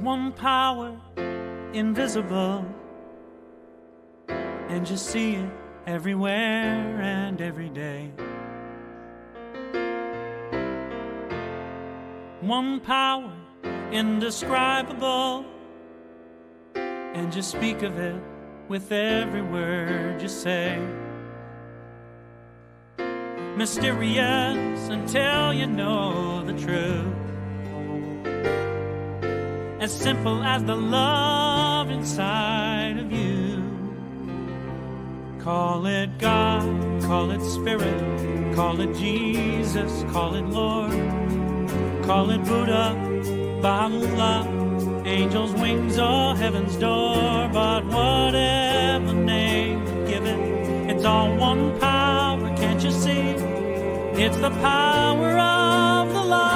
one power, invisible, and just see it everywhere and every day. One power, indescribable, and just speak of it with every word you say. Mysterious until you know the truth. As simple as the love inside of you. Call it God, call it Spirit, call it Jesus, call it Lord, call it Buddha, Baha'u'llah, angels' wings or heaven's door. But whatever name you give it, it's all one power, can't you see? It's the power of the love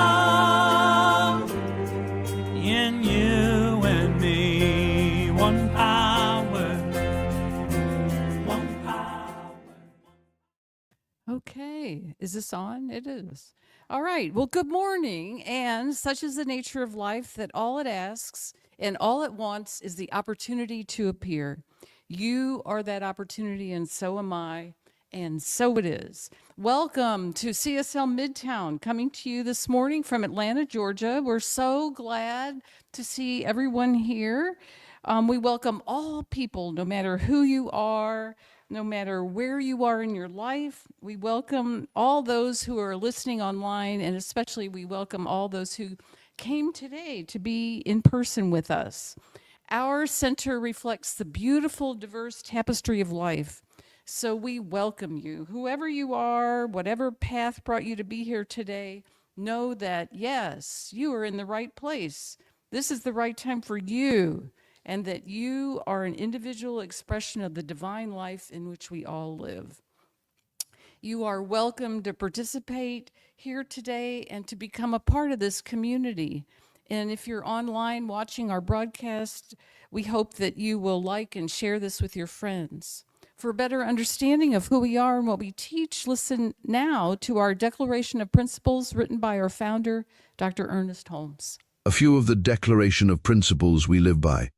in you and me. One power, one power. Okay, is this on? It is. All right, well, good morning. And such is the nature of life that all it asks and all it wants is the opportunity to appear. You are that opportunity, and so am I. And so it is. Welcome to CSL Midtown, coming to you this morning from Atlanta, Georgia. We're so glad to see everyone here. We welcome all people, no matter who you are, no matter where you are in your life. We welcome all those who are listening online, and especially we welcome all those who came today to be in person with us. Our center reflects the beautiful, diverse tapestry of life. So we welcome you. Whoever you are, whatever path brought you to be here today, know that, yes, you are in the right place. This is the right time for you, and that you are an individual expression of the divine life in which we all live. You are welcome to participate here today and to become a part of this community. And if you're online watching our broadcast, we hope that you will like and share this with your friends. For a better understanding of who we are and what we teach, listen now to our Declaration of Principles written by our founder, Dr. Ernest Holmes. A few of the Declaration of Principles we live by.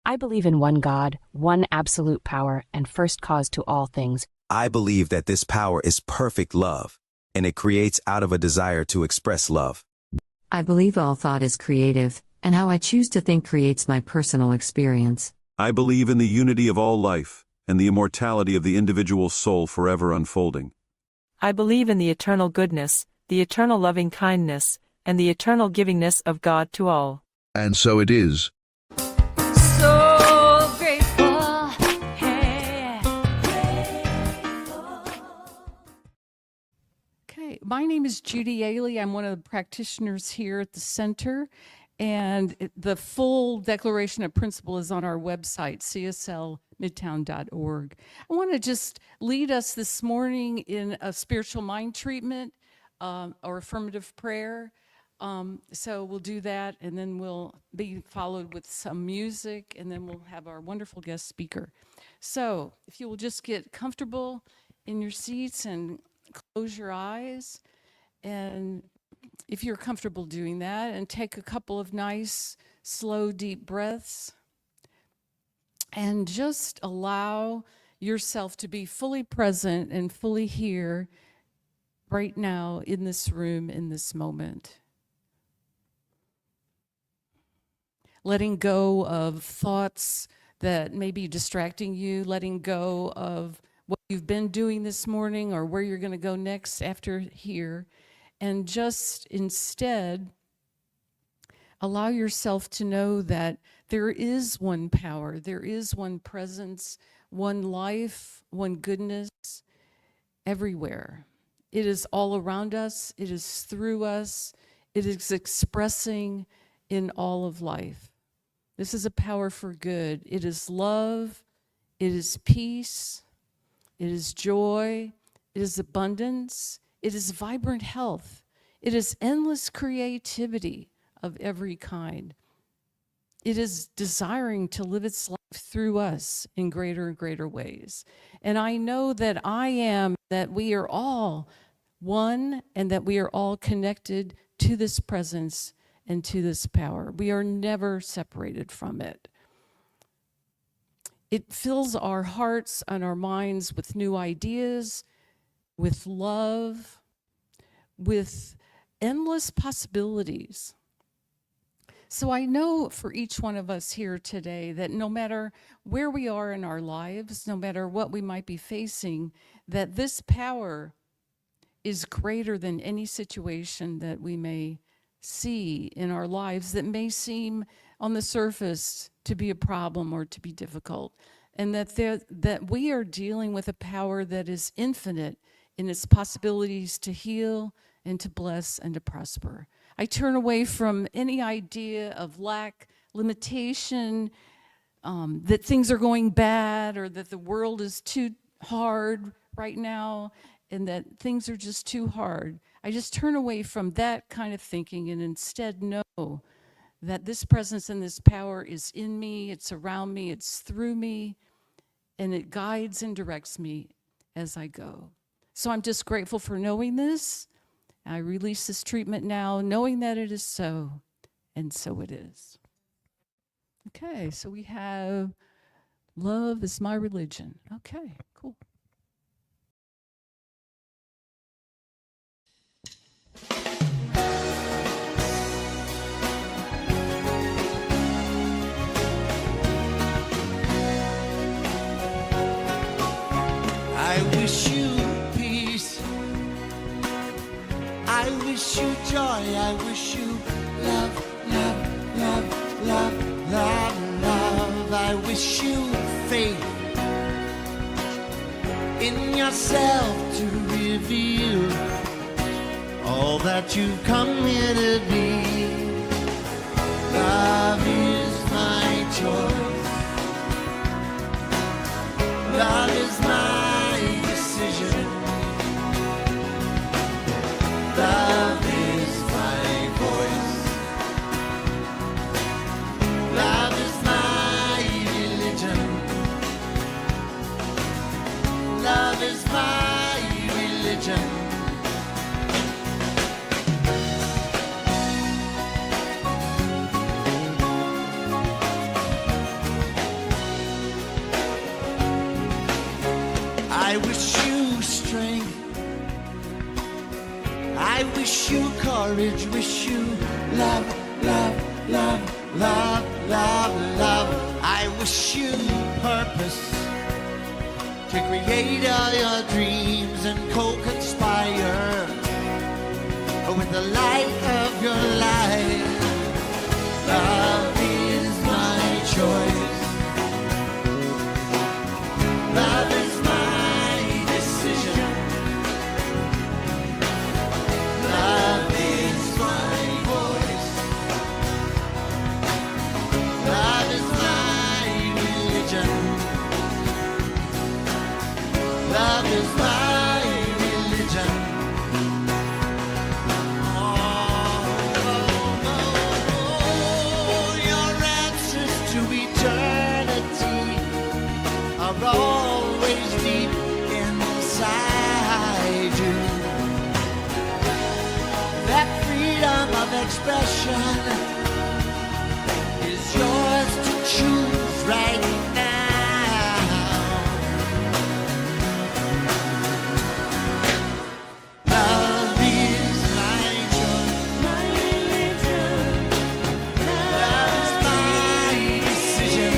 I believe in one God, one absolute power, and first cause to all things. I believe that this power is perfect love, and it creates out of a desire to express love. I believe all thought is creative, and how I choose to think creates my personal experience. I believe in the unity of all life, and the immortality of the individual soul forever unfolding. I believe in the eternal goodness, the eternal loving kindness, and the eternal givingness of God to all. And so it is. So grateful, hey. Okay, my name is Judy Aehle. I'm one of the practitioners here at the center. And the full Declaration of Principle is on our website, cslmidtown.org. I want to just lead us this morning in a spiritual mind treatment or affirmative prayer. So we'll do that, and then we'll be followed with some music, and then we'll have our wonderful guest speaker. So if you will just get comfortable in your seats and close your eyes, and if you're comfortable doing that, and take a couple of nice, slow, deep breaths, and just allow yourself to be fully present and fully here right now in this room, in this moment. Letting go of thoughts that may be distracting you, letting go of what you've been doing this morning or where you're going to go next after here. And just instead, allow yourself to know that there is one power, there is one presence, one life, one goodness everywhere. It is all around us, it is through us, it is expressing in all of life. This is a power for good. It is love, it is peace, it is joy, it is abundance, it is vibrant health. It is endless creativity of every kind. It is desiring to live its life through us in greater and greater ways. And I know that that we are all one, and that we are all connected to this presence and to this power. We are never separated from it. It fills our hearts and our minds with new ideas, with love, with endless possibilities. So I know for each one of us here today that no matter where we are in our lives, no matter what we might be facing, that this power is greater than any situation that we may see in our lives that may seem on the surface to be a problem or to be difficult. And that we are dealing with a power that is infinite in its possibilities to heal and to bless and to prosper. I turn away from any idea of lack, limitation, that things are going bad or that the world is too hard right now and that things are just too hard. I just turn away from that kind of thinking and instead know that this presence and this power is in me, it's around me, it's through me, and it guides and directs me as I go. So I'm just grateful for knowing this. I release this treatment now, knowing that it is so, and so it is. Okay, so we have love is my religion. Okay, cool. I wish you peace. I wish you joy. I wish you love, love, love, love, love, love. I wish you faith in yourself to reveal all that you've come here to be. Love is my choice. Love is my decision. Love is my voice. Love is my religion. Love is my religion. I wish you strength. I wish you courage. Wish you love, love, love, love, love, love. I wish you purpose to create all your dreams and co-conspire with the light of your life. Love is my choice. Love is my decision. Love is my voice. Love is my religion. Love is my religion. Oh, your answers to eternity are always deep inside you. That freedom of expression is yours to choose right now. Love is my choice, my religion. Love is my decision.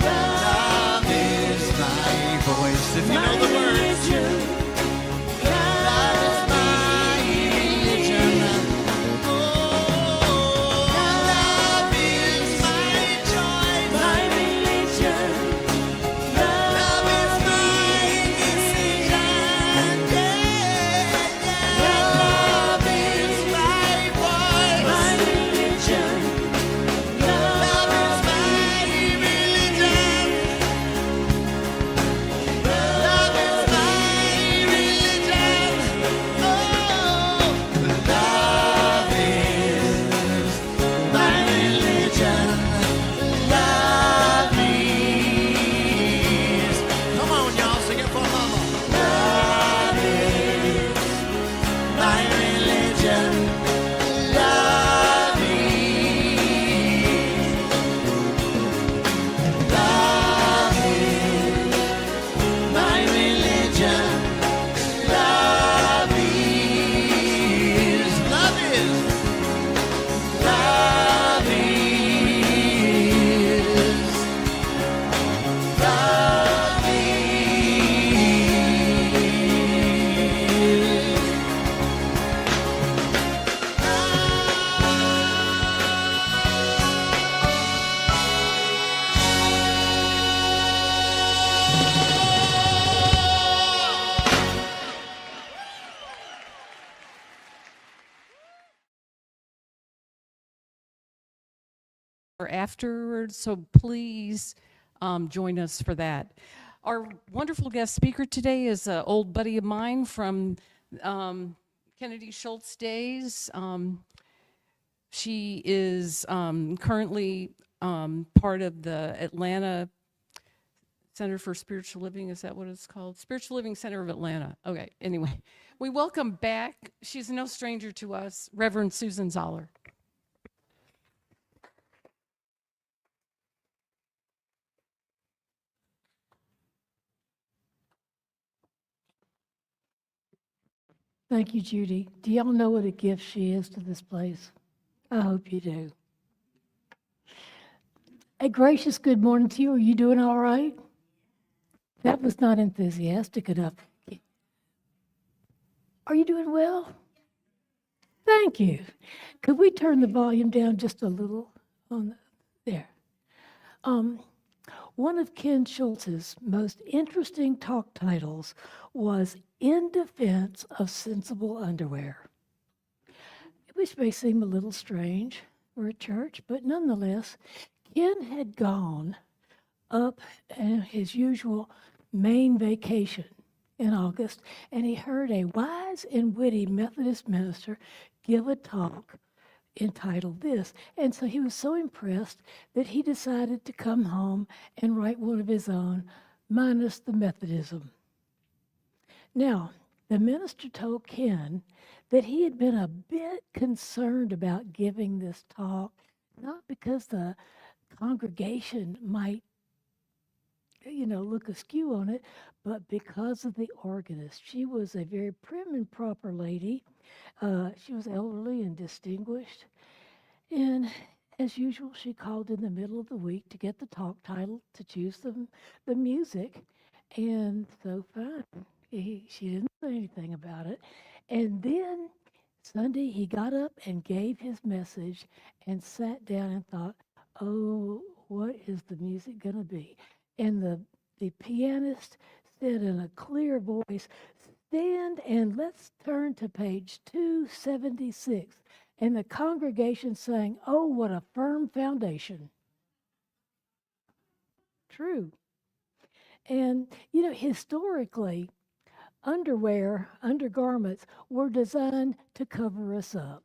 Love is my voice. If you know the words. Love is my religion. Oh, love is afterwards, so please join us for that. Our wonderful guest speaker today is an old buddy of mine from Kennedy Schultz days. She is currently part of the Atlanta Center for Spiritual Living. Is that what it's called? Spiritual Living Center of Atlanta. Okay, anyway, we welcome back, she's no stranger to us, Reverend Susan Zoller. Thank you, Judy. Do y'all know what a gift she is to this place? I hope you do. A gracious good morning to you. Are you doing all right? That was not enthusiastic enough. Are you doing well? Thank you. Could we turn the volume down just a little on there? One of Ken Schultz's most interesting talk titles was In Defense of Sensible Underwear, which may seem a little strange for a church, but nonetheless, Ken had gone up on his usual Maine vacation in August, and he heard a wise and witty Methodist minister give a talk entitled this. And so he was so impressed that he decided to come home and write one of his own, minus the Methodism. Now, the minister told Ken that he had been a bit concerned about giving this talk, not because the congregation might, look askew on it, but because of the organist. She was a very prim and proper lady. She was elderly and distinguished. And as usual, she called in the middle of the week to get the talk title, to choose the music. And so fine. She didn't say anything about it. And then Sunday, he got up and gave his message and sat down and thought, oh, what is the music going to be? And the pianist said in a clear voice, stand and let's turn to page 276. And the congregation sang, oh, what a firm foundation. True. And, historically, undergarments were designed to cover us up.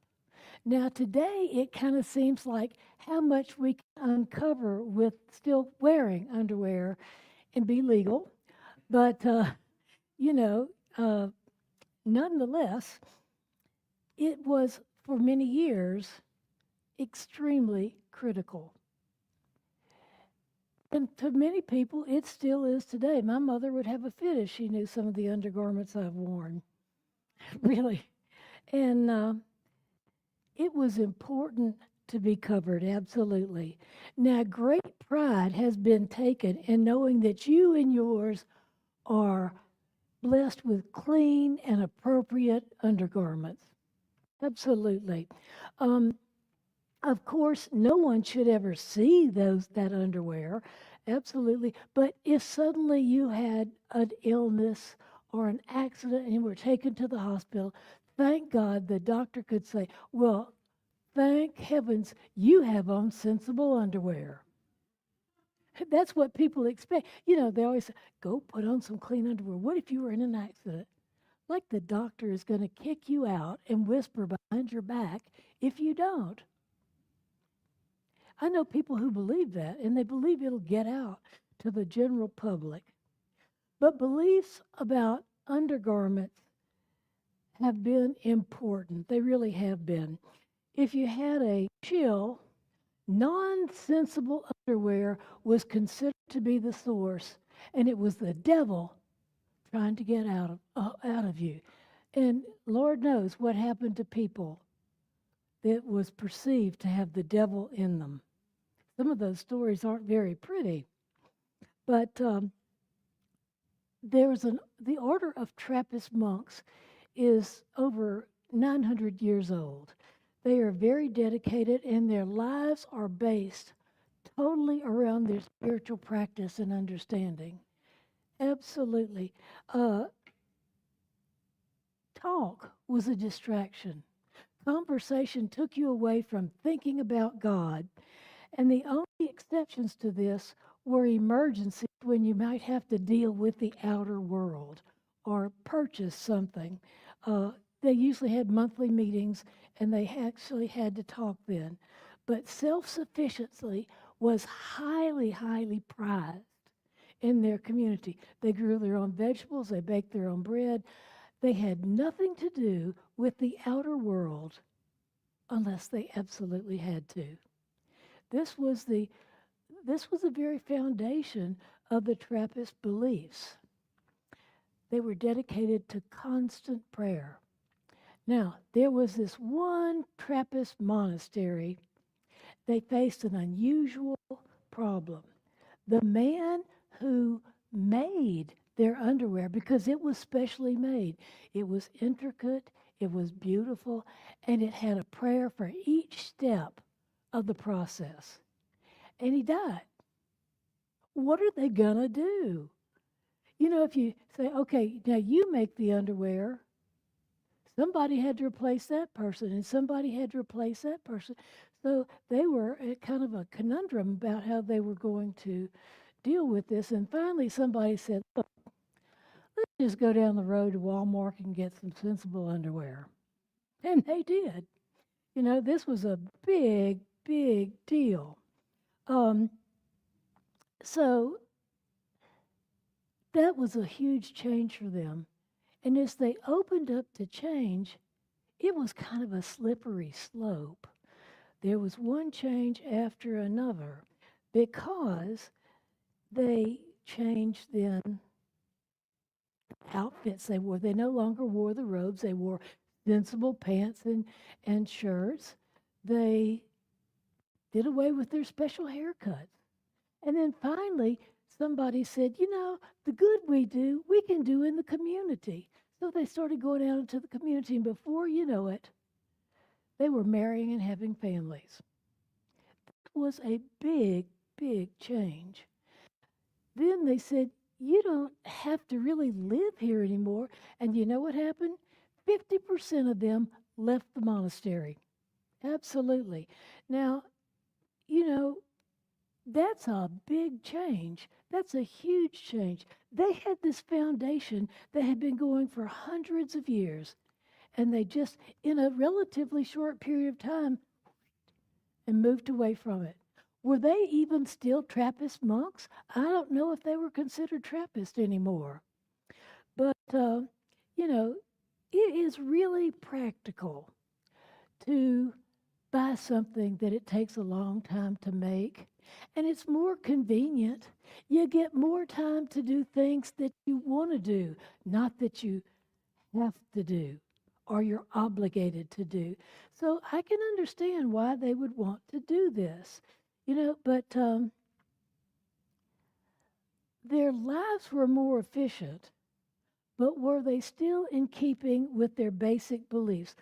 Now, today, it kind of seems like how much we can uncover with still wearing underwear and be legal. But, nonetheless, it was for many years extremely critical. And to many people, it still is today. My mother would have a fit if she knew some of the undergarments I've worn. Really. And it was important to be covered, absolutely. Now, great pride has been taken in knowing that you and yours are blessed with clean and appropriate undergarments. Absolutely. Of course, no one should ever see that underwear. Absolutely. But if suddenly you had an illness or an accident and you were taken to the hospital, thank God the doctor could say, well, thank heavens you have on sensible underwear. That's what people expect. They always say, go put on some clean underwear. What if you were in an accident? Like the doctor is going to kick you out and whisper behind your back if you don't. I know people who believe that, and they believe it'll get out to the general public. But beliefs about undergarments have been important. They really have been. If you had a chill, non-sensible underwear was considered to be the source, and it was the devil trying to get out of you. And Lord knows what happened to people that was perceived to have the devil in them. Some of those stories aren't very pretty, but the order of Trappist monks is over 900 years old. They are very dedicated, and their lives are based totally around their spiritual practice and understanding. Absolutely. Talk was a distraction. Conversation took you away from thinking about God. And the only exceptions to this were emergencies when you might have to deal with the outer world or purchase something. They usually had monthly meetings and they actually had to talk then. But self sufficiency was highly, highly prized in their community. They grew their own vegetables, they baked their own bread. They had nothing to do with the outer world unless they absolutely had to. This was the very foundation of the Trappist beliefs. They were dedicated to constant prayer. Now, there was this one Trappist monastery. They faced an unusual problem. The man who made their underwear, because it was specially made, it was intricate, it was beautiful, and it had a prayer for each step of the process. And he died. What are they going to do? You know, if you say, okay, now you make the underwear, somebody had to replace that person, and somebody had to replace that person. So they were at kind of a conundrum about how they were going to deal with this. And finally, somebody said, look, let's just go down the road to Walmart and get some sensible underwear. And they did. You know, this was a big, big deal. So that was a huge change for them. And as they opened up to change, it was kind of a slippery slope. There was one change after another because they changed then outfits they wore. They no longer wore the robes. They wore sensible pants and shirts. They did away with their special haircuts. And then finally, somebody said, you know, the good we do, we can do in the community. So they started going out into the community, and before you know it, they were marrying and having families. It was a big, big change. Then they said, you don't have to really live here anymore. And you know what happened? 50% of them left the monastery. Absolutely. Now, you know, that's a big change. That's a huge change. They had this foundation that had been going for hundreds of years, and they just, in a relatively short period of time, and moved away from it. Were they even still Trappist monks? I don't know if they were considered Trappist anymore. But, you know, it is really practical to buy something that it takes a long time to make, and it's more convenient. You get more time to do things that you want to do, not that you have to do or you're obligated to do. So I can understand why they would want to do this, you know, but their lives were more efficient, but were they still in keeping with their basic beliefs?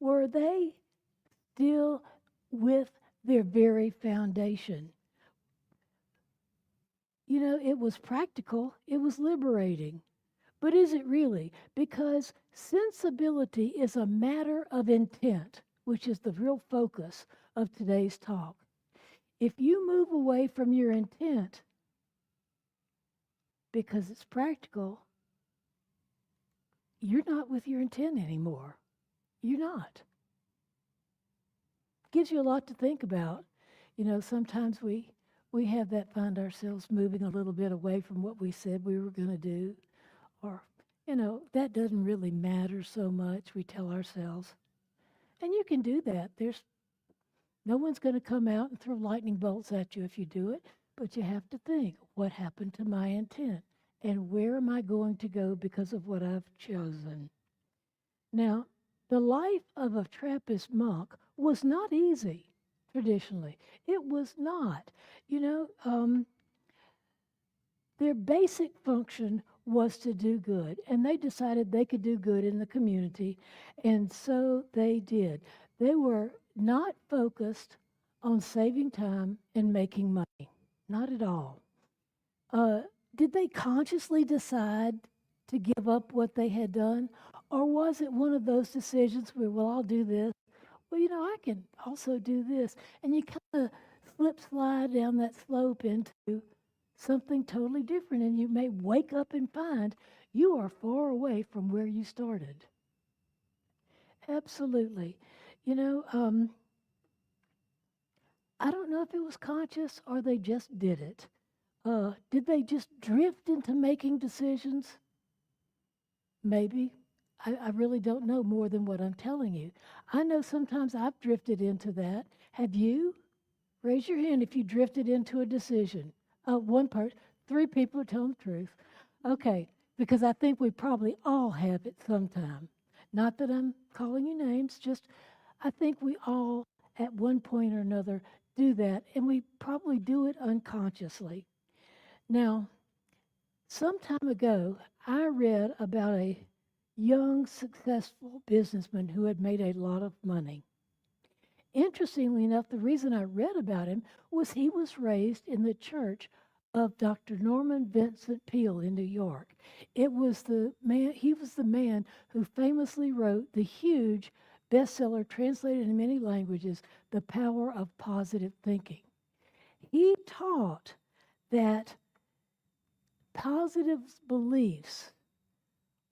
Were they still with their very foundation? You know, it was practical, it was liberating. But is it really? Because sensibility is a matter of intent, which is the real focus of today's talk. If you move away from your intent because it's practical, you're not with your intent anymore. You're not. Gives you a lot to think about. You know, sometimes we have that, find ourselves moving a little bit away from what we said we were going to do. Or, you know, that doesn't really matter so much, we tell ourselves. And you can do that. There's no one's going to come out and throw lightning bolts at you if you do it, but you have to think, what happened to my intent? And where am I going to go because of what I've chosen? Now, the life of a Trappist monk was not easy, traditionally. It was not. You know, their basic function was to do good, and they decided they could do good in the community, and so they did. They were not focused on saving time and making money, not at all. Did they consciously decide to give up what they had done, or was it one of those decisions where, well, I'll do this, well, you know, I can also do this, and you kind of slide down that slope into something totally different, and you may wake up and find you are far away from where you started. Absolutely. You know, I don't know if it was conscious or they just did it. Did they just drift into making decisions? Maybe. I really don't know more than what I'm telling you. I know sometimes I've drifted into that. Have you? Raise your hand if you drifted into a decision. One part, 3 people are telling the truth. Okay, because I think we probably all have it sometime. Not that I'm calling you names, just I think we all at one point or another do that, and we probably do it unconsciously. Now, some time ago, I read about a young, successful businessman who had made a lot of money. Interestingly enough, the reason I read about him was he was raised in the church of Dr. Norman Vincent Peale in New York. It was the man, he was the man who famously wrote the huge bestseller translated in many languages, The Power of Positive Thinking. He taught that positive beliefs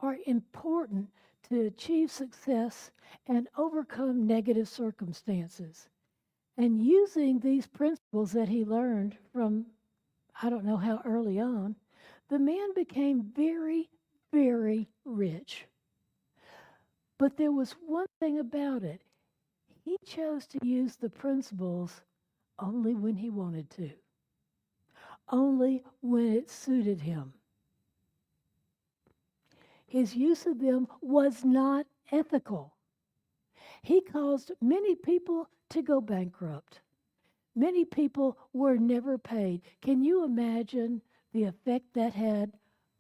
are important to achieve success and overcome negative circumstances. And using these principles that he learned from, I don't know how early on, the man became very, very rich. But there was one thing about it. He chose to use the principles only when he wanted to, only when it suited him. His use of them was not ethical. He caused many people to go bankrupt. Many people were never paid. Can you imagine the effect that had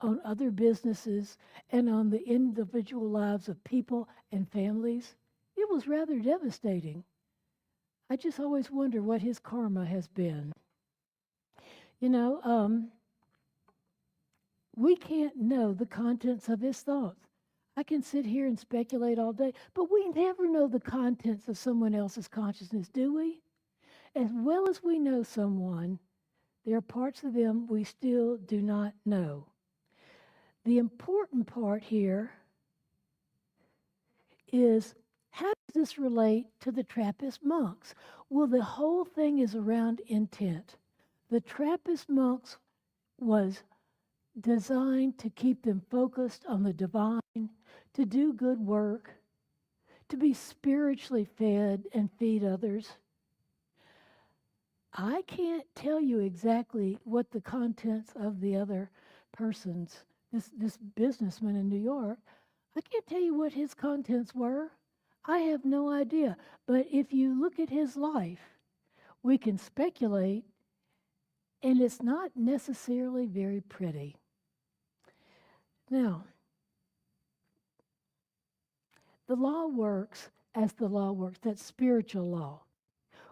on other businesses and on the individual lives of people and families? It was rather devastating. I just always wonder what his karma has been. You know, we can't know the contents of his thoughts. I can sit here and speculate all day, but we never know the contents of someone else's consciousness, do we? As well as we know someone, there are parts of them we still do not know. The important part here is, how does this relate to the Trappist monks? Well, the whole thing is around intent. The Trappist monks was designed to keep them focused on the divine, to do good work, to be spiritually fed and feed others. I can't tell you exactly what the contents of the other person's, this businessman in New York, I can't tell you what his contents were. I have no idea. But if you look at his life, we can speculate, and it's not necessarily very pretty. Now, the law works as the law works, that's spiritual law.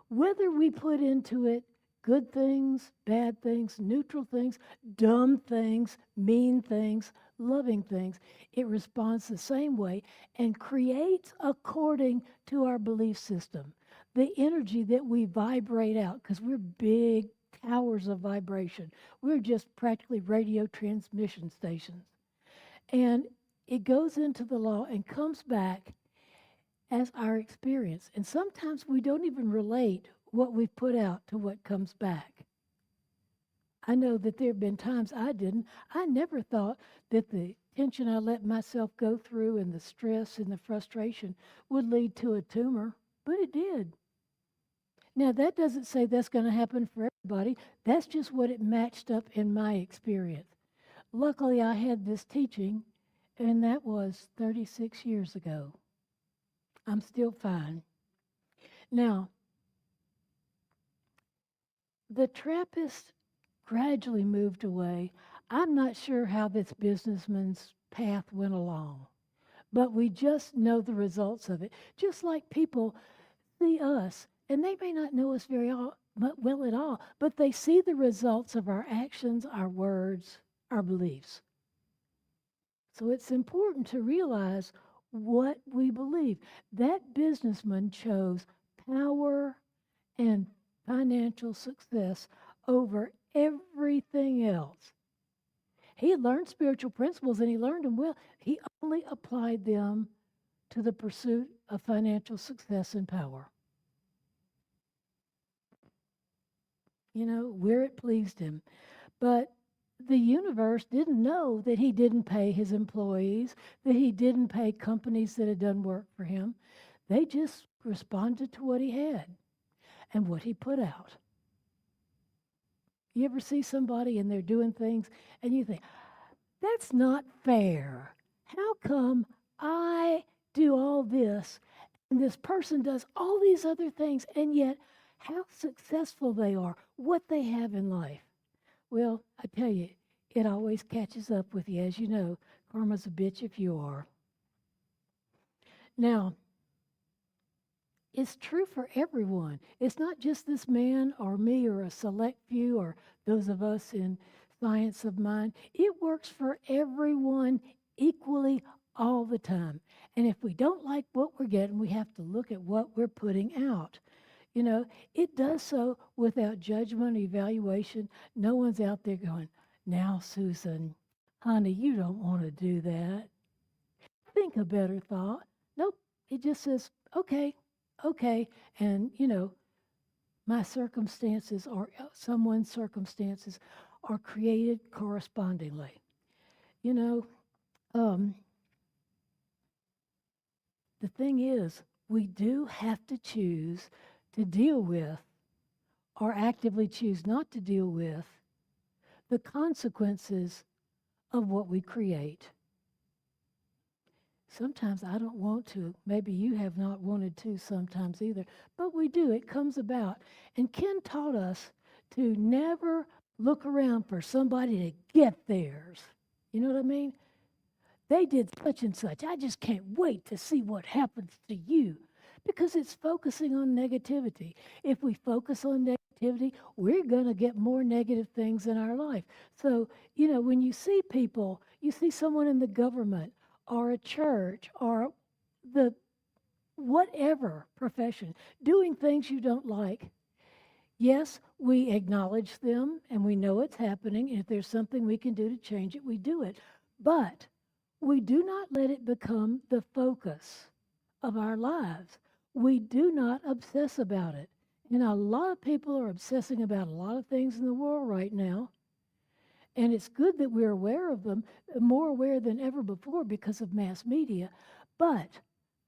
Whether we put into it good things, bad things, neutral things, dumb things, mean things, loving things, it responds the same way and creates according to our belief system. The energy that we vibrate out, because we're big towers of vibration. We're just practically radio transmission stations. And it goes into the law and comes back as our experience. And sometimes we don't even relate what we've put out to what comes back. I know that there have been times I didn't. I never thought that the tension I let myself go through and the stress and the frustration would lead to a tumor, but it did. Now, that doesn't say that's going to happen for everybody. That's just what it matched up in my experience. Luckily, I had this teaching, and that was 36 years ago. I'm still fine. Now, the Trappist gradually moved away. I'm not sure how this businessman's path went along, but we just know the results of it. Just like people see us, and they may not know us very well at all, but they see the results of our actions, our words, our beliefs. So it's important to realize what we believe. That businessman chose power and financial success over everything else. He had learned spiritual principles and he learned them well. He only applied them to the pursuit of financial success and power. You know, where it pleased him. But the universe didn't know that he didn't pay his employees, that he didn't pay companies that had done work for him. They just responded to what he had and what he put out. You ever see somebody and they're doing things and you think, that's not fair. How come I do all this and this person does all these other things, and yet how successful they are, what they have in life? Well, I tell you, it always catches up with you. As you know, karma's a bitch if you are. Now, it's true for everyone. It's not just this man or me or a select few or those of us in science of mind. It works for everyone equally all the time. And if we don't like what we're getting, we have to look at what we're putting out. You know, it does so without judgment or evaluation. No one's out there going, now, Susan, honey, you don't want to do that. Think a better thought. Nope. It just says, okay. And, you know, my circumstances or someone's circumstances are created correspondingly. You know, the thing is, we do have to choose to deal with or actively choose not to deal with the consequences of what we create. Sometimes I don't want to. Maybe you have not wanted to sometimes either. But we do. It comes about. And Ken taught us to never look around for somebody to get theirs. You know what I mean? They did such and such. I just can't wait to see what happens to you. Because it's focusing on negativity. If we focus on negativity, we're going to get more negative things in our life. So, you know, when you see people, you see someone in the government, or a church, or the whatever profession, doing things you don't like. Yes, we acknowledge them and we know it's happening. And if there's something we can do to change it, we do it. But we do not let it become the focus of our lives. We do not obsess about it. And a lot of people are obsessing about a lot of things in the world right now. And it's good that we're aware of them, more aware than ever before because of mass media. But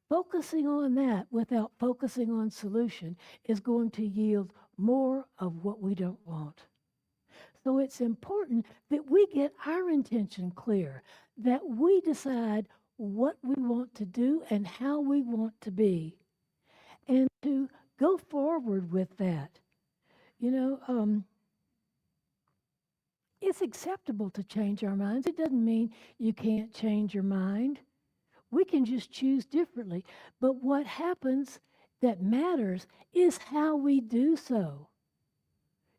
focusing on that without focusing on solution is going to yield more of what we don't want. So it's important that we get our intention clear, that we decide what we want to do and how we want to be, and to go forward with that. You know, it's acceptable to change our minds. It doesn't mean you can't change your mind. We can just choose differently. But what happens that matters is how we do so.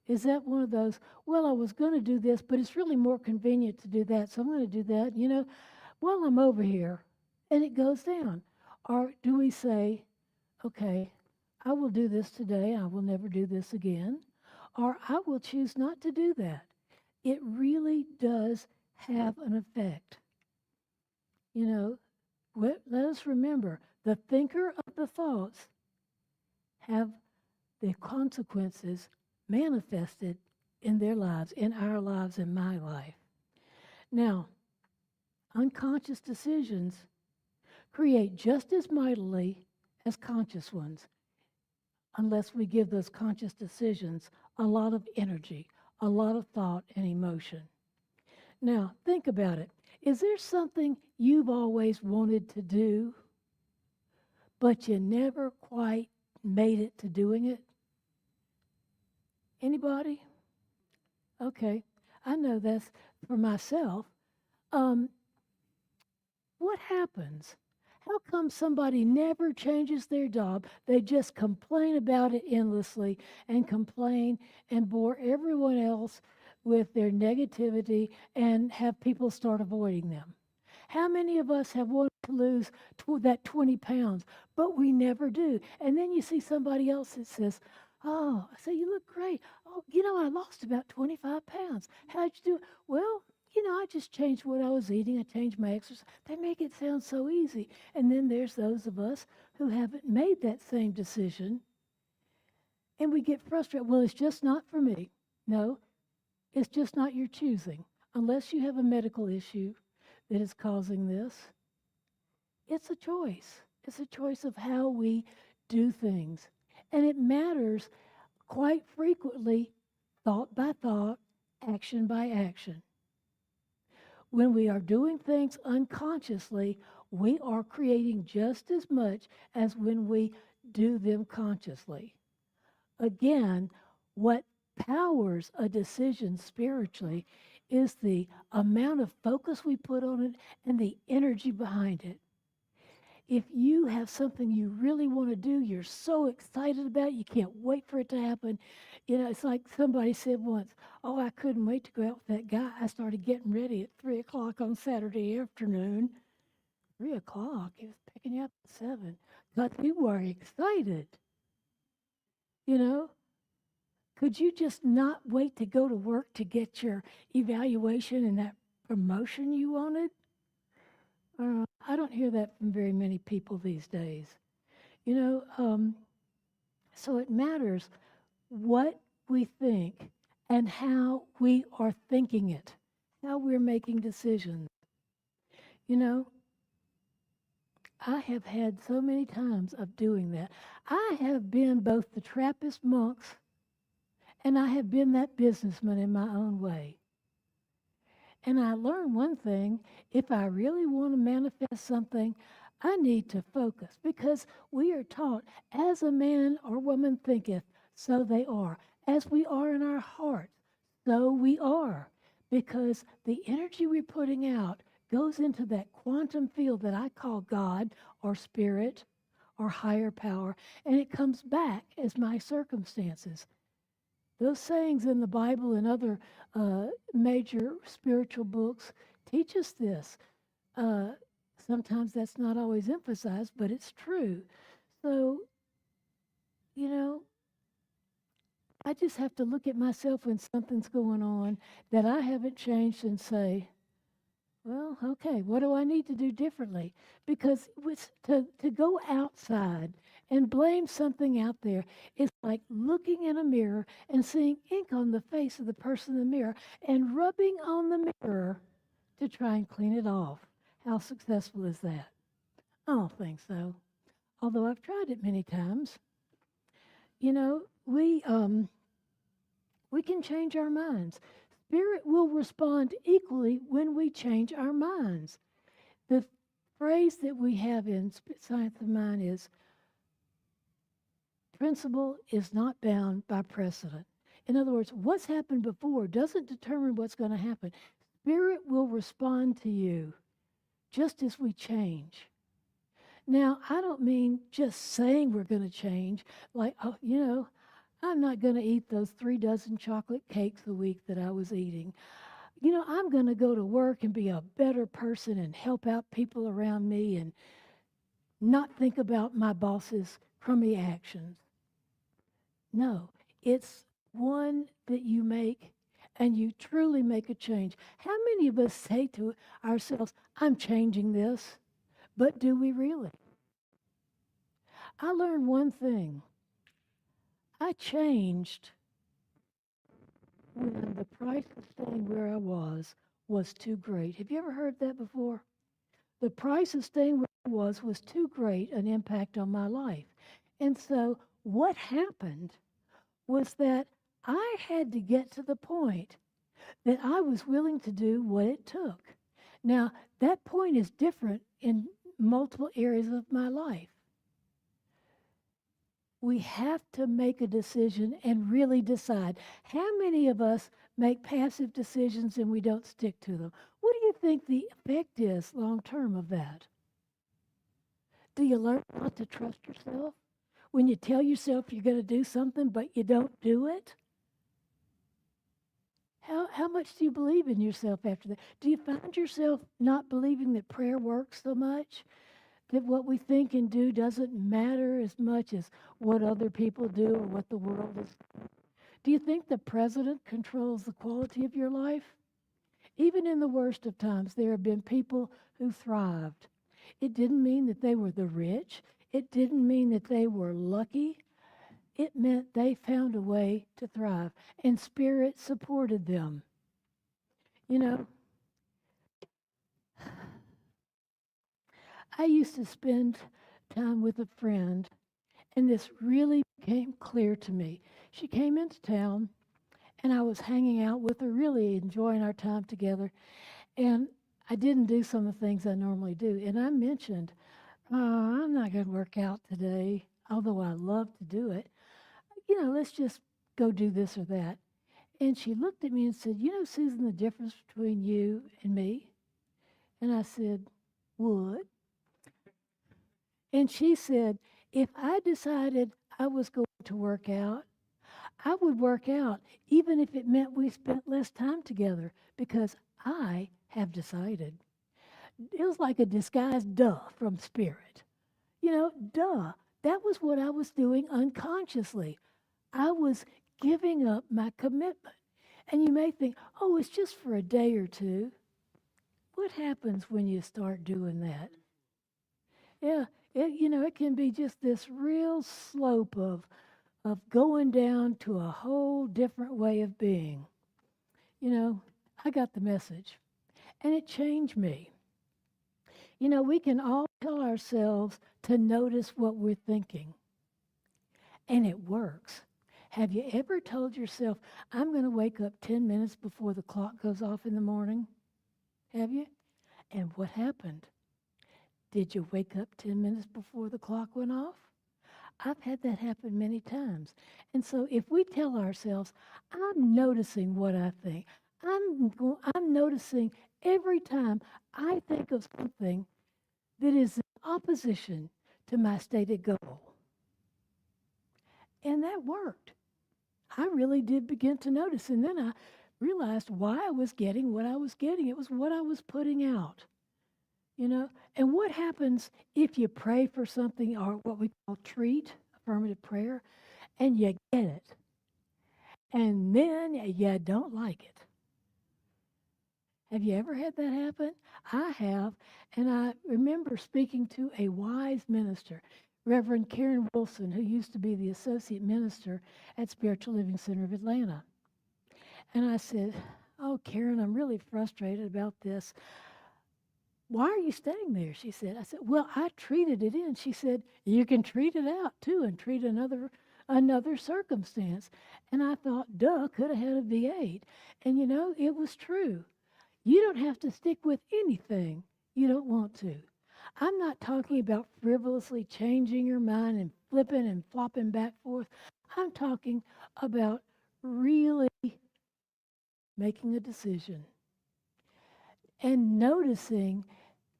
Is that one of those, well, I was going to do this, but it's really more convenient to do that, so I'm going to do that, you know, while I'm over here, and it goes down. Or do we say, okay, I will do this today, I will never do this again, or I will choose not to do that. It really does have an effect. You know, let us remember, the thinker of the thoughts have the consequences manifested in their lives, in our lives, in my life. Now, unconscious decisions create just as mightily as conscious ones, unless we give those conscious decisions a lot of energy, a lot of thought and emotion. Now, think about it. Is there something you've always wanted to do, but you never quite made it to doing it? Anybody? Okay, I know that's for myself. What happens? How come somebody never changes their job? They just complain about it endlessly and complain and bore everyone else with their negativity and have people start avoiding them. How many of us have wanted to lose that 20 pounds, but we never do? And then you see somebody else that says, Oh, I say, you look great. Oh, you know, I lost about 25 pounds. How'd you do it? Well, you know, I just changed what I was eating. I changed my exercise. They make it sound so easy. And then there's those of us who haven't made that same decision and we get frustrated. Well, it's just not for me. No, it's just not your choosing. Unless you have a medical issue that is causing this, it's a choice. It's a choice of how we do things. And it matters quite frequently, thought by thought, action by action. When we are doing things unconsciously, we are creating just as much as when we do them consciously. Again, what powers a decision spiritually is the amount of focus we put on it and the energy behind it. If you have something you really want to do, you're so excited about it, you can't wait for it to happen. You know, it's like somebody said once, oh, I couldn't wait to go out with that guy. I started getting ready at 3 o'clock on Saturday afternoon. 3 o'clock? He was picking you up at 7. But you were excited. You know, could you just not wait to go to work to get your evaluation and that promotion you wanted? I don't hear that from very many people these days. You know, so it matters what we think and how we are thinking it, how we're making decisions. You know, I have had so many times of doing that. I have been both the Trappist monks and I have been that businessman in my own way. And I learned one thing, if I really want to manifest something, I need to focus because we are taught, as a man or woman thinketh, so they are. As we are in our hearts, so we are. Because the energy we're putting out goes into that quantum field that I call God or spirit or higher power, and it comes back as my circumstances. Those sayings in the Bible and other major spiritual books teach us this. Sometimes that's not always emphasized, but it's true. So, you know, I just have to look at myself when something's going on that I haven't changed and say, well, okay, what do I need to do differently? Because to go outside and blame something out there is like looking in a mirror and seeing ink on the face of the person in the mirror and rubbing on the mirror to try and clean it off. How successful is that? I don't think so. Although I've tried it many times. You know, we can change our minds. Spirit will respond equally when we change our minds. The phrase that we have in Science of Mind is, principle is not bound by precedent. In other words, what's happened before doesn't determine what's going to happen. Spirit will respond to you just as we change. Now, I don't mean just saying we're going to change, like, oh, you know, I'm not going to eat those 3 dozen chocolate cakes a week that I was eating. You know, I'm going to go to work and be a better person and help out people around me and not think about my boss's crummy actions. No, it's one that you make and you truly make a change. How many of us say to ourselves, I'm changing this, but do we really? I learned one thing. I changed when the price of staying where I was too great. Have you ever heard that before? The price of staying where I was too great an impact on my life. And so what happened was that I had to get to the point that I was willing to do what it took. Now, that point is different in multiple areas of my life. We have to make a decision and really decide. How many of us make passive decisions and we don't stick to them? What do you think the effect is long term of that? Do you learn not to trust yourself? When you tell yourself you're going to do something but you don't do it? How much do you believe in yourself after that? Do you find yourself not believing that prayer works so much? that what we think and do doesn't matter as much as what other people do or what the world is? Do you think the president controls the quality of your life? Even in the worst of times, there have been people who thrived. It didn't mean that they were the rich. It didn't mean that they were lucky. It meant they found a way to thrive, and Spirit supported them. You know, I used to spend time with a friend, and this really became clear to me. She came into town, and I was hanging out with her, really enjoying our time together. And I didn't do some of the things I normally do. And I mentioned, I'm not going to work out today, although I love to do it. Let's just go do this or that. And she looked at me and said, Susan, the difference between you and me? And I said, what? And she said, if I decided I was going to work out, I would work out, even if it meant we spent less time together, because I have decided. It was like a disguised duh from Spirit. Duh. That was what I was doing unconsciously. I was giving up my commitment. And you may think, oh, it's just for a day or two. What happens when you start doing that? Yeah, it can be just this real slope of going down to a whole different way of being. I got the message, and it changed me. We can all tell ourselves to notice what we're thinking, and it works. Have you ever told yourself, I'm going to wake up 10 minutes before the clock goes off in the morning? Have you? And what happened? Did you wake up 10 minutes before the clock went off? I've had that happen many times. And so if we tell ourselves, I'm noticing what I think, I'm noticing every time I think of something that is in opposition to my stated goal. And that worked. I really did begin to notice. And then I realized why I was getting what I was getting. It was what I was putting out. And what happens if you pray for something, or what we call treat, affirmative prayer, and you get it, and then you don't like it? Have you ever had that happen? I have, and I remember speaking to a wise minister, Reverend Karen Wilson, who used to be the associate minister at Spiritual Living Center of Atlanta. And I said, oh, Karen, I'm really frustrated about this. Why are you staying there? She said. I said, well, I treated it in. She said, you can treat it out too and treat another circumstance. And I thought, duh, could have had a V8. And it was true. You don't have to stick with anything you don't want to. I'm not talking about frivolously changing your mind and flipping and flopping back forth. I'm talking about really making a decision and noticing,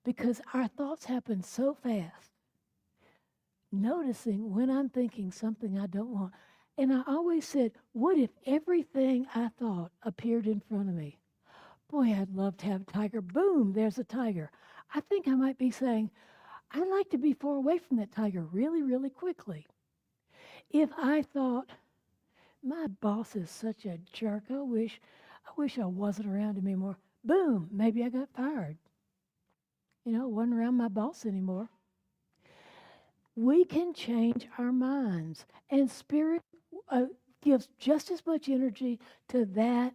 because our thoughts happen so fast, noticing when I'm thinking something I don't want. And I always said, what if everything I thought appeared in front of me? Boy, I'd love to have a tiger. Boom, there's a tiger. I think I might be saying, I'd like to be far away from that tiger really, really quickly. If I thought, my boss is such a jerk, I wish I wasn't around him anymore. Boom, maybe I got fired. Wasn't around my boss anymore. We can change our minds, and Spirit gives just as much energy to that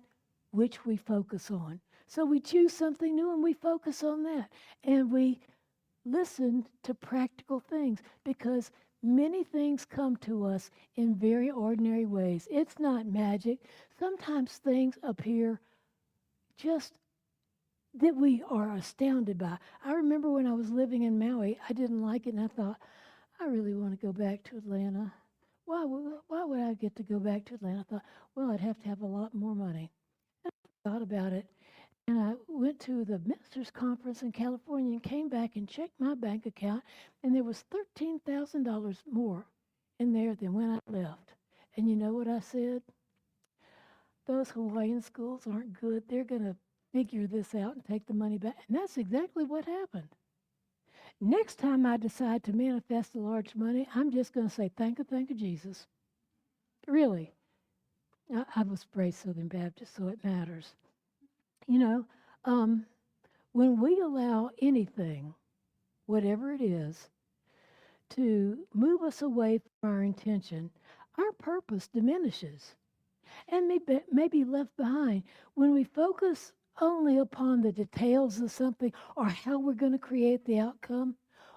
which we focus on. So we choose something new and we focus on that, and we listen to practical things, because many things come to us in very ordinary ways. It's not magic. Sometimes things appear just that we are astounded by. I remember when I was living in Maui, I didn't like it, and I thought, I really want to go back to Atlanta. Why would I get to go back to Atlanta? I thought, well, I'd have to have a lot more money. And I thought about it, and I went to the ministers' conference in California and came back and checked my bank account, and there was $13,000 more in there than when I left. And you know what I said? Those Hawaiian schools aren't good. They're going to figure this out and take the money back. And that's exactly what happened. Next time I decide to manifest a large money, I'm just going to say, thank you, Jesus. Really. I was raised Southern Baptist, so it matters. You know, when we allow anything, whatever it is, to move us away from our intention, our purpose diminishes and may be left behind. When we focus only upon the details of something or how we're going to create the outcome,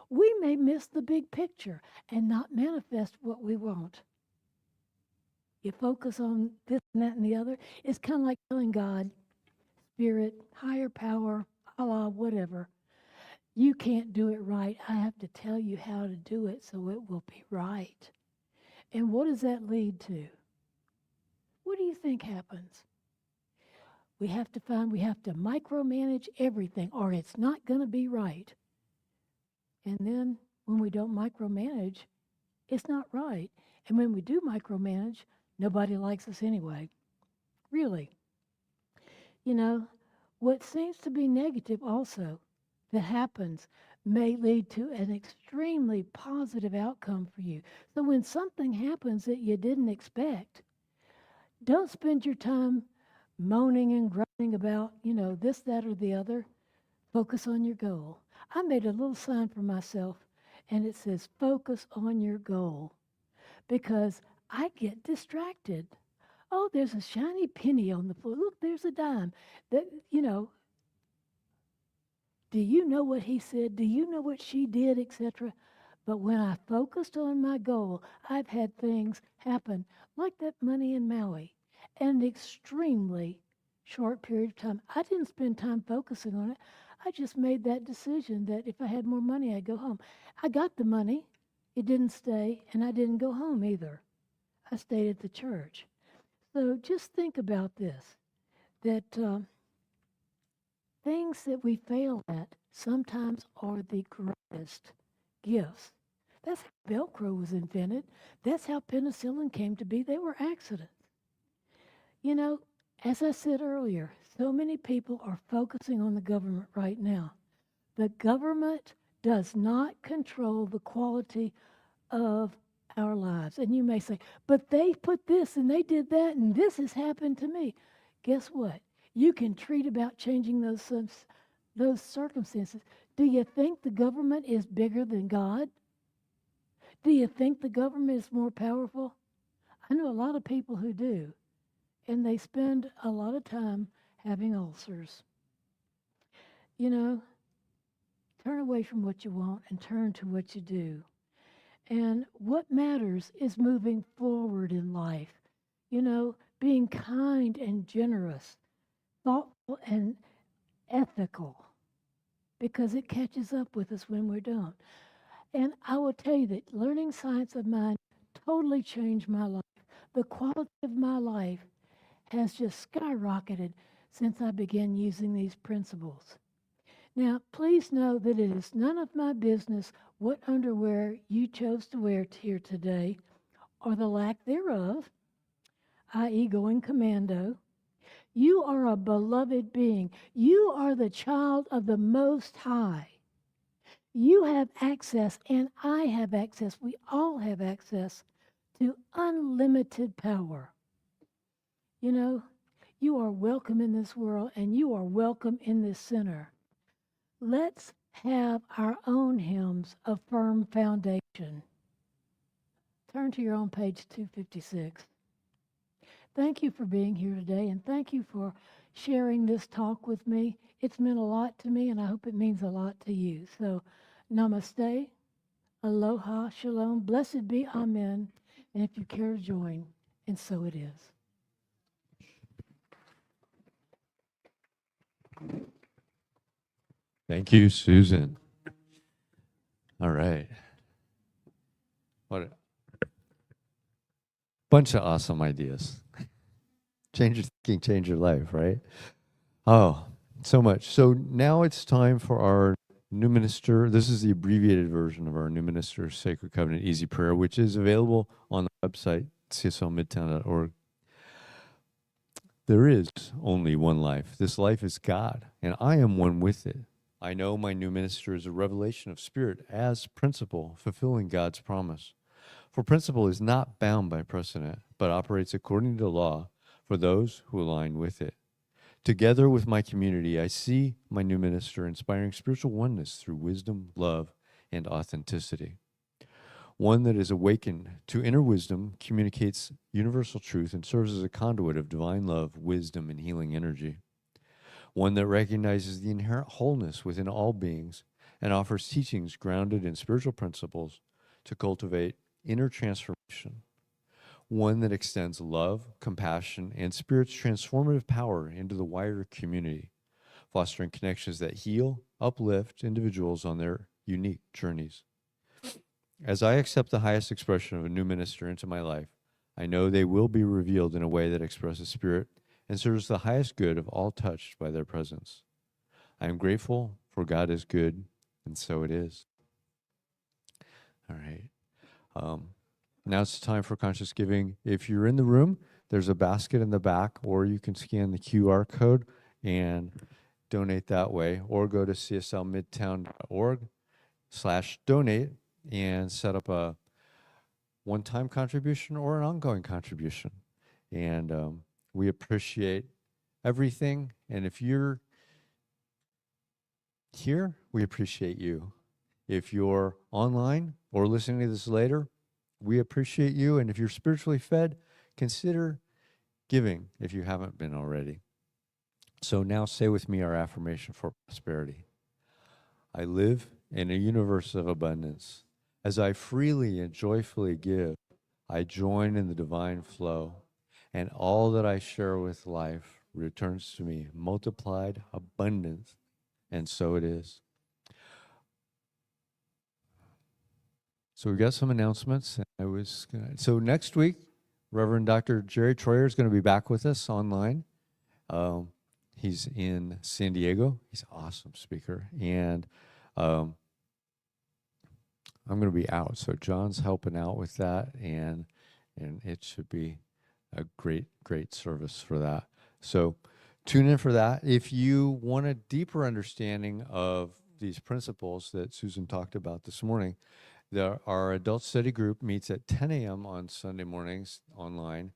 we may miss the big picture and not manifest what we want. You focus on this and that and the other. It's kind of like telling God, Spirit, higher power, Allah, whatever, you can't do it right. I have to tell you how to do it so it will be right. And what does that lead to? What do you think happens? We have to micromanage everything or it's not going to be right. And then when we don't micromanage, it's not right. And when we do micromanage, nobody likes us anyway. Really. You know, what seems to be negative also that happens may lead to an extremely positive outcome for you. So when something happens that you didn't expect, don't spend your time moaning and groaning about, this, that, or the other. Focus on your goal. I made a little sign for myself, and it says, focus on your goal, because I get distracted. Oh, there's a shiny penny on the floor. Look, there's a dime. That, do you know what he said? Do you know what she did, etc.? But when I focused on my goal, I've had things happen like that money in Maui in an extremely short period of time. I didn't spend time focusing on it. I just made that decision that if I had more money, I'd go home. I got the money. It didn't stay, and I didn't go home either. I stayed at the church. So just think about this, that things that we fail at sometimes are the greatest gifts. That's how Velcro was invented. That's how penicillin came to be. They were accidents. As I said earlier, so many people are focusing on the government right now. The government does not control the quality of our lives. And you may say, but they put this and they did that and this has happened to me. Guess what? You can treat about changing those circumstances. Do you think the government is bigger than God? Do you think the government is more powerful? I know a lot of people who do, and they spend a lot of time having ulcers. Turn away from what you want and turn to what you do. And what matters is moving forward in life, being kind and generous, thoughtful and ethical, because it catches up with us when we're done. And I will tell you that learning science of mind totally changed my life. The quality of my life has just skyrocketed since I began using these principles. Now, please know that it is none of my business what underwear you chose to wear here today, or the lack thereof, i.e. going commando. You are a beloved being. You are the child of the Most High. You have access, and I have access. We all have access to unlimited power. You are welcome in this world, and you are welcome in this center. Let's have our own hymns of firm foundation. Turn to your own page 256. Thank you for being here today, and thank you for sharing this talk with me. It's meant a lot to me, and I hope it means a lot to you. So, namaste, aloha, shalom, blessed be, amen. And if you care to join, and so it is. Thank you, Susan. All right. What a bunch of awesome ideas. Change your thinking, change your life, right? Oh, so much. So now it's time for our new minister. This is the abbreviated version of our new minister Sacred Covenant Easy Prayer, which is available on the website, cslmidtown.org. There is only one life. This life is God, and I am one with it. I know my new minister is a revelation of spirit as principle, fulfilling God's promise. For principle is not bound by precedent, but operates according to law for those who align with it. Together with my community, I see my new minister inspiring spiritual oneness through wisdom, love, and authenticity. One that is awakened to inner wisdom, communicates universal truth, and serves as a conduit of divine love, wisdom, and healing energy. One that recognizes the inherent wholeness within all beings and offers teachings grounded in spiritual principles to cultivate inner transformation. One that extends love, compassion, and Spirit's transformative power into the wider community, fostering connections that heal, uplift individuals on their unique journeys. As I accept the highest expression of a new minister into my life, I know they will be revealed in a way that expresses Spirit and serves the highest good of all touched by their presence. I am grateful, for God is good, and so it is. All right. Now it's time for conscious giving. If you're in the room, there's a basket in the back, or you can scan the QR code and donate that way, or go to cslmidtown.org/donate and set up a one-time contribution or an ongoing contribution. And we appreciate everything. And if you're here, we appreciate you. If you're online or listening to this later, we appreciate you. And if you're spiritually fed, consider giving if you haven't been already. So now say with me our affirmation for prosperity. I live in a universe of abundance. As I freely and joyfully give, I join in the divine flow, and all that I share with life returns to me, multiplied abundance, and so it is. So we've got some announcements. So next week, Reverend Dr. Jerry Troyer is going to be back with us online. He's in San Diego. He's an awesome speaker. And I'm going to be out. So John's helping out with that. And it should be a great, great service for that. So tune in for that. If you want a deeper understanding of these principles that Susan talked about this morning, our adult study group meets at 10 a.m. on Sunday mornings online.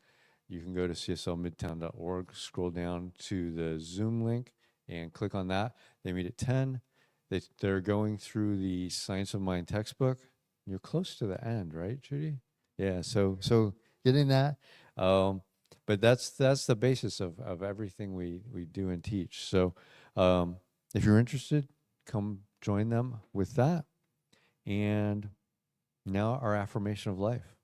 You can go to cslmidtown.org, scroll down to the Zoom link, and click on that. They meet at 10. They're going through the Science of Mind textbook. You're close to the end, right, Judy? Yeah, so getting that. But that's the basis of everything we do and teach. So if you're interested, come join them with that. And now our affirmation of life.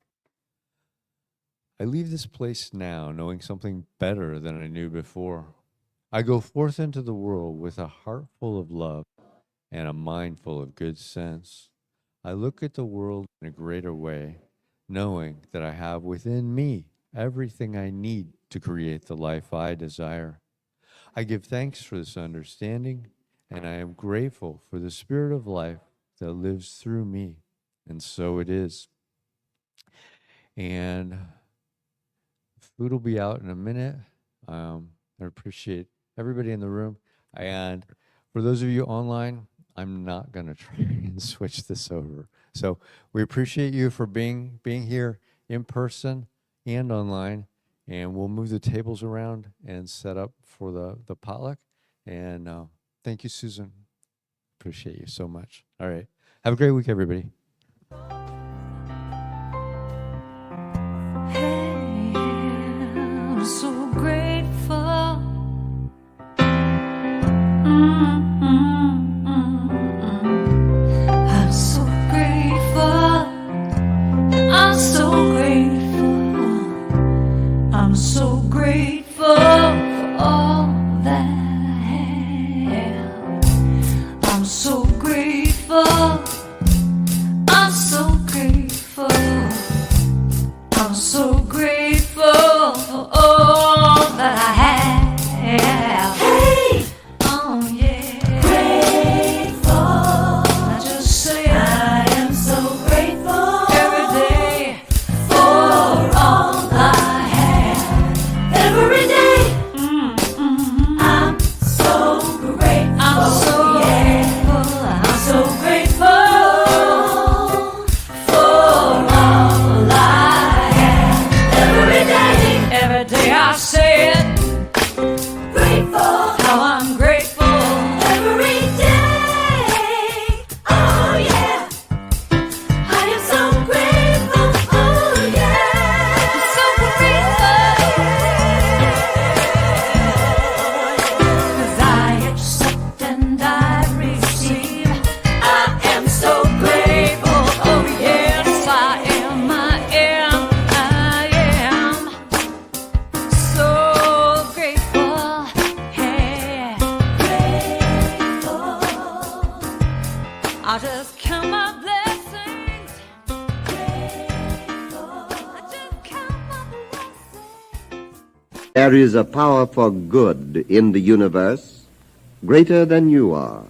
I leave this place now knowing something better than I knew before. I go forth into the world with a heart full of love and a mind full of good sense. I look at the world in a greater way, knowing that I have within me everything I need to create the life I desire. I give thanks for this understanding, and I am grateful for the spirit of life that lives through me, and so it is. And food will be out in a minute. I appreciate everybody in the room. And for those of you online, I'm not going to try and switch this over. So we appreciate you for being here in person and online. And we'll move the tables around and set up for the potluck. And thank you, Susan. Appreciate you so much. All right. Have a great week, everybody. Hey, I'm so grateful. I'm so grateful. I'm so grateful. I'm so grateful for all that I have. I'm so grateful. I'm so There is a power for good in the universe greater than you are.